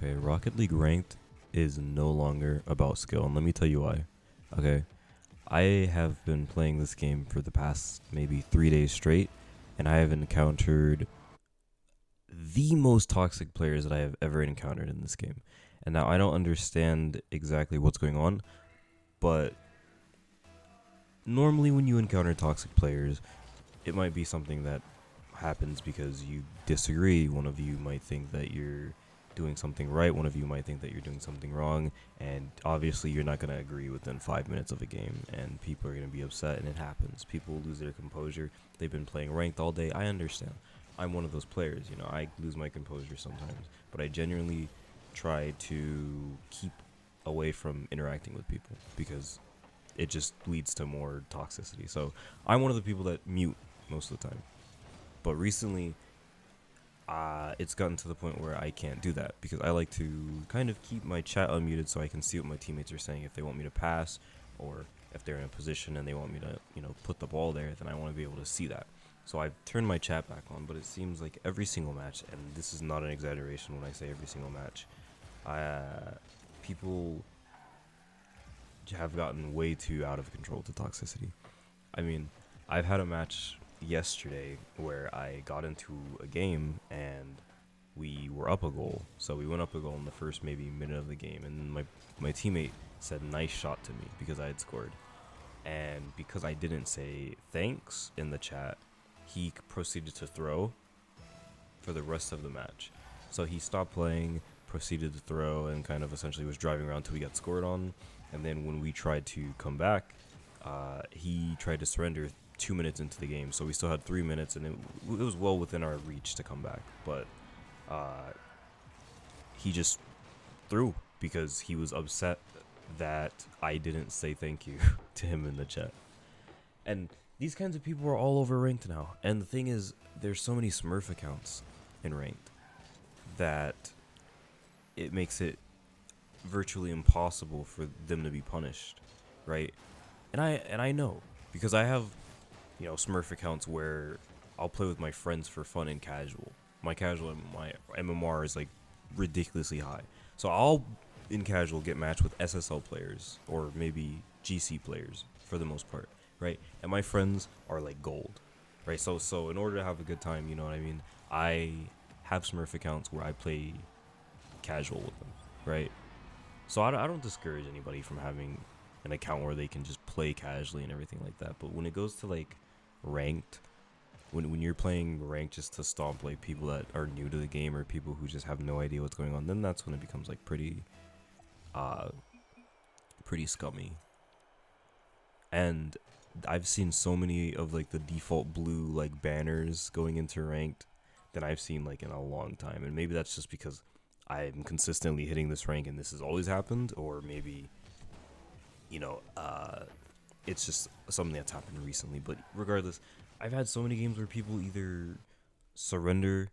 Okay, Rocket League ranked is no longer about skill, and let me tell you why. Okay, I have been playing this game for the past maybe 3 days straight, and I have encountered the most toxic players that I have ever encountered in this game. And now I don't understand exactly what's going on, but normally when you encounter toxic players, it might be something that happens because you disagree. One of you might think that you're doing something right, one of you might think that you're doing something wrong, and obviously you're not going to agree within 5 minutes of a game, and people are going to be upset, and it happens. People lose their composure. They've been playing ranked all day. I understand. I'm one of those players, I lose my composure sometimes, but I genuinely try to keep away from interacting with people because it just leads to more toxicity. So I'm one of the people that mute most of the time. But recently, it's gotten to the point where I can't do that because I like to kind of keep my chat unmuted so I can see what my teammates are saying. If they want me to pass or if they're in a position and they want me to, put the ball there, then I want to be able to see that. So I've turned my chat back on, but it seems like every single match, and this is not an exaggeration when I say every single match, people have gotten way too out of control to toxicity. I mean, I've had a match yesterday where I got into a game and we were up a goal. So we went up a goal in the first maybe minute of the game, and my teammate said nice shot to me because I had scored. And because I didn't say thanks in the chat, he proceeded to throw for the rest of the match. So he stopped playing, proceeded to throw, and kind of essentially was driving around till we got scored on. And then when we tried to come back, he tried to surrender 2 minutes into the game. So we still had 3 minutes, and it was well within our reach to come back. But he just threw because he was upset that I didn't say thank you to him in the chat. And these kinds of people are all over ranked now. And the thing is, there's so many Smurf accounts in ranked that it makes it virtually impossible for them to be punished, right? And I know because I have, Smurf accounts where I'll play with my friends for fun and casual. My casual and my MMR is like ridiculously high. So I'll in casual get matched with SSL players or maybe GC players for the most part, right? And my friends are like gold, right? So in order to have a good time, you know what I mean? I have Smurf accounts where I play casual with them, right? So I don't discourage anybody from having an account where they can just play casually and everything like that. But when it goes to like ranked, when you're playing ranked just to stomp like people that are new to the game or people who just have no idea what's going on, then that's when it becomes like pretty scummy. And I've seen so many of like the default blue like banners going into ranked than I've seen like in a long time. And maybe that's just because I'm consistently hitting this rank and this has always happened, or maybe it's just something that's happened recently. But regardless, I've had so many games where people either surrender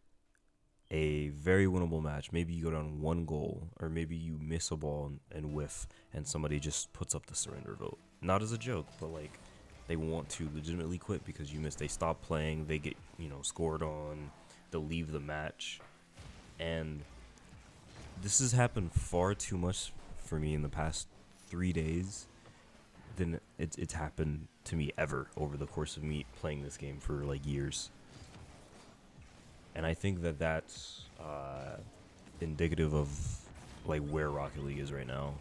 a very winnable match, maybe you go down one goal, or maybe you miss a ball and whiff and somebody just puts up the surrender vote, not as a joke, but like they want to legitimately quit because you missed. They stop playing, they get scored on, they'll leave the match. And this has happened far too much for me in the past 3 days than it's happened to me ever over the course of me playing this game for like years. And I think that that's indicative of like where Rocket League is right now,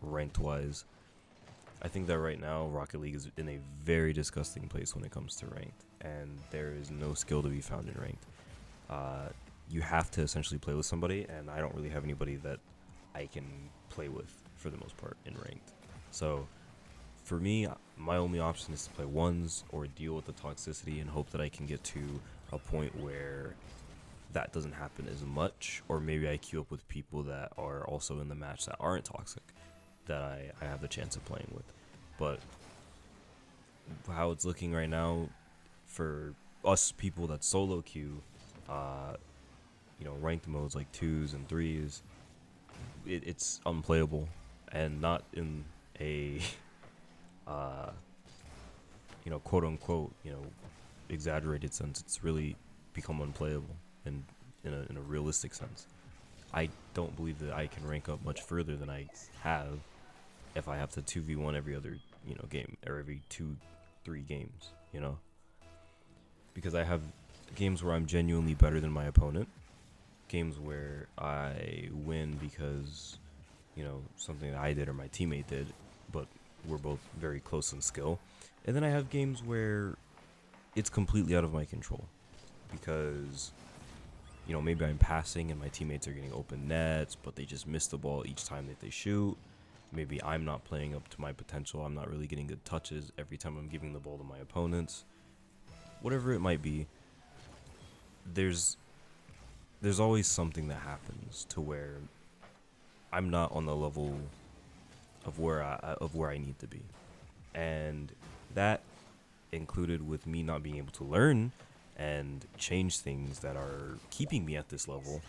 ranked wise. I think that right now Rocket League is in a very disgusting place when it comes to ranked, and there is no skill to be found in ranked. You have to essentially play with somebody, and I don't really have anybody that I can play with for the most part in ranked. So for me, my only option is to play ones or deal with the toxicity and hope that I can get to a point where that doesn't happen as much, or maybe I queue up with people that are also in the match that aren't toxic, that I have the chance of playing with. But how it's looking right now for us people that solo queue, ranked modes like 2s and 3s, it's unplayable, and not in a quote unquote exaggerated sense. It's really become unplayable and in a realistic sense. I don't believe that I can rank up much further than I have if I have to 2v1 every other, game, or every 2-3 games, because I have games where I'm genuinely better than my opponent, games where I win because something that I did or my teammate did, but we're both very close in skill. And then I have games where it's completely out of my control because maybe I'm passing and my teammates are getting open nets, but they just miss the ball each time that they shoot. Maybe I'm not playing up to my potential. I'm not really getting good touches every time I'm giving the ball to my opponents. Whatever it might be, there's always something that happens to where I'm not on the level of where I need to be. And that included with me not being able to learn and change things that are keeping me at this level,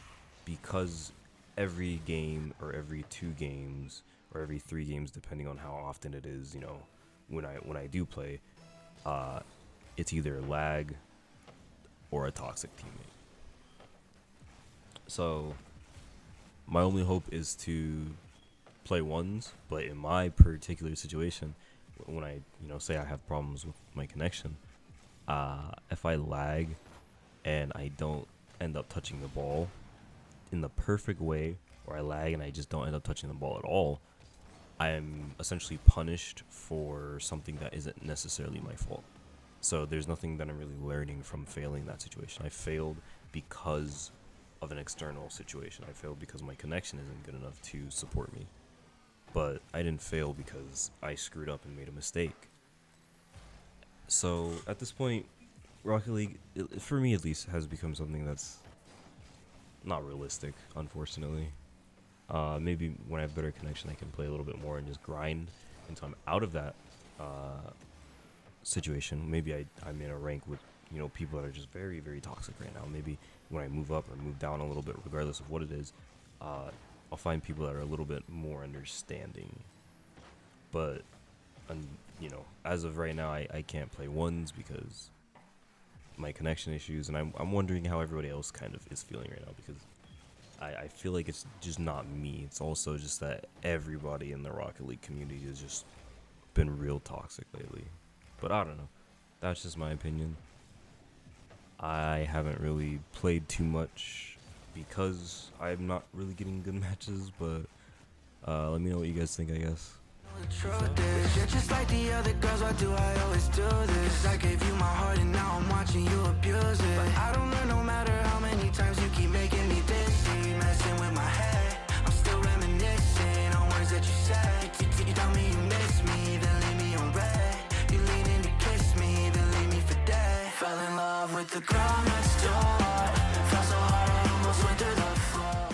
because every game or every 2 games or every 3 games, depending on how often it is, when I do play, it's either lag or a toxic teammate. So my only hope is to play ones, but in my particular situation, when I say I have problems with my connection, if I lag and I don't end up touching the ball in the perfect way, or I lag and I just don't end up touching the ball at all, I am essentially punished for something that isn't necessarily my fault. So there's nothing that I'm really learning from failing that situation. I failed because of an external situation. I failed because my connection isn't good enough to support me. But I didn't fail because I screwed up and made a mistake. So at this point, Rocket League, for me at least, has become something that's not realistic, unfortunately. Maybe when I have better connection, I can play a little bit more and just grind until I'm out of that situation. Maybe I'm in a rank with people that are just very, very toxic right now. Maybe when I move up or move down a little bit, regardless of what it is, I'll find people that are a little bit more understanding. But as of right now, I can't play ones because my connection issues, and I'm wondering how everybody else kind of is feeling right now, because I feel like it's just not me. It's also just that everybody in the Rocket League community has just been real toxic lately. But I don't know. That's just my opinion. I haven't really played too much because I'm not really getting good matches, but let me know what you guys think, I guess. You're just like the other girls, why do I always do this? I gave you my heart and now I'm watching you abuse it. But I don't learn no matter how many times you keep making me dizzy. Messing with my head, I'm still reminiscing on words that you said. You tell me you miss me, then leave me on red. You lean in to kiss me, then leave me for dead. Fell in love with the girl next door. Fell so hard I almost went through the floor.